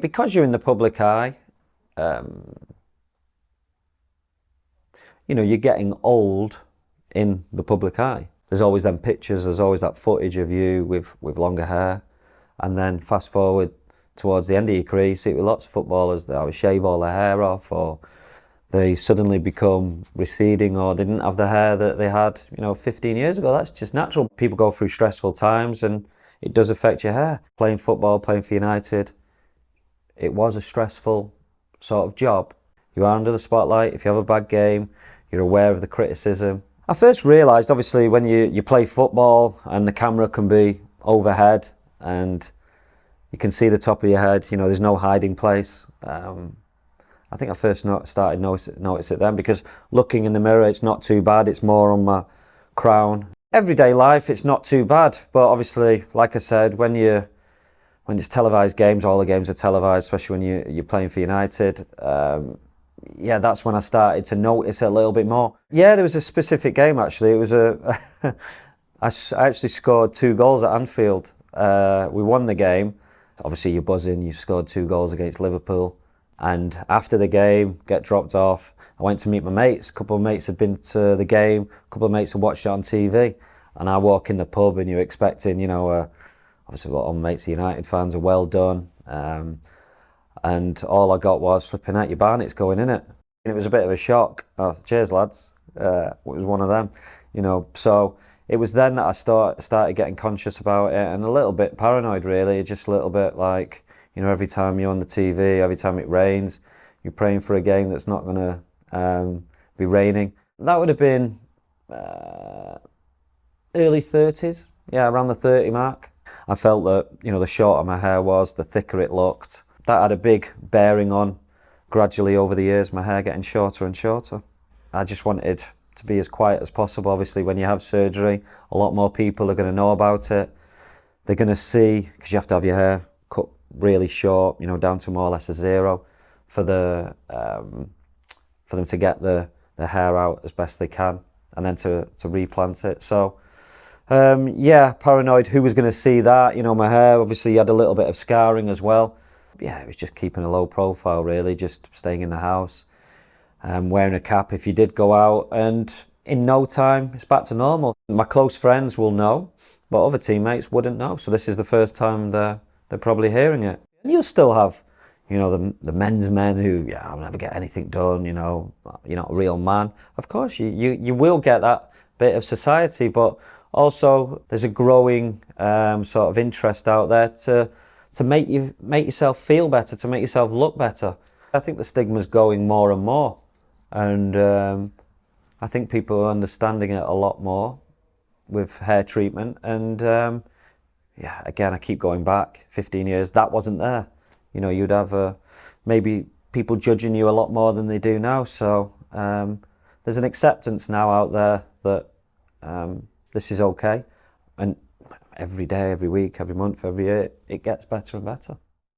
Because you're in the public eye, you're getting old in the public eye. There's always them pictures, there's always that footage of you with longer hair. And then fast forward towards the end of your career, you see it with lots of footballers that either shave all their hair off, or they suddenly become receding, or they didn't have the hair that they had 15 years ago. That's just natural. People go through stressful times and it does affect your hair. Playing football, playing for United, it was a stressful sort of job. You are under the spotlight. If you have a bad game, you're aware of the criticism. I first realised, obviously, when you play football and the camera can be overhead and you can see the top of your head, there's no hiding place. I think I first started notice it then, because looking in the mirror, it's not too bad. It's more on my crown. Everyday life, it's not too bad. But obviously, like I said, when it's televised games, all the games are televised, especially when you're playing for United. That's when I started to notice it a little bit more. Yeah, there was a specific game actually. It was I actually scored 2 goals at Anfield. We won the game. Obviously you're buzzing, you scored 2 goals against Liverpool. And after the game, get dropped off, I went to meet my mates. A couple of mates had been to the game, a couple of mates had watched it on TV. And I walk in the pub and you're expecting, obviously a lot of mates, United fans, are well done. And all I got was, flipping out, your Barnett's going in it. And it was a bit of a shock. Oh, cheers, lads. It was one of them, So it was then that I started getting conscious about it and a little bit paranoid, really. Just a little bit like, every time you're on the TV, every time it rains, you're praying for a game that's not going to be raining. That would have been early 30s, around the 30 mark. I felt that, the shorter my hair was, the thicker it looked. That had a big bearing on, gradually over the years, my hair getting shorter and shorter. I just wanted to be as quiet as possible. Obviously, when you have surgery, a lot more people are going to know about it. They're going to see, because you have to have your hair cut really short, down to more or less a zero, for them to get the hair out as best they can, and then to replant it. So, paranoid. Who was going to see that? My hair obviously had a little bit of scarring as well. It was just keeping a low profile, really, just staying in the house, wearing a cap if you did go out, and in no time it's back to normal. My close friends will know, but other teammates wouldn't know. So this is the first time they're probably hearing it. And you'll still have, the men's men who, I'll never get anything done, you're not a real man. Of course, you will get that bit of society, but also there's a growing sort of interest out there to make yourself feel better, to make yourself look better. I think the stigma's going more and more, and I think people are understanding it a lot more with hair treatment. And again, I keep going back 15 years, that wasn't there. You'd have maybe people judging you a lot more than they do now. So there's an acceptance now out there that this is okay, and every day, every week, every month, every year, it gets better and better.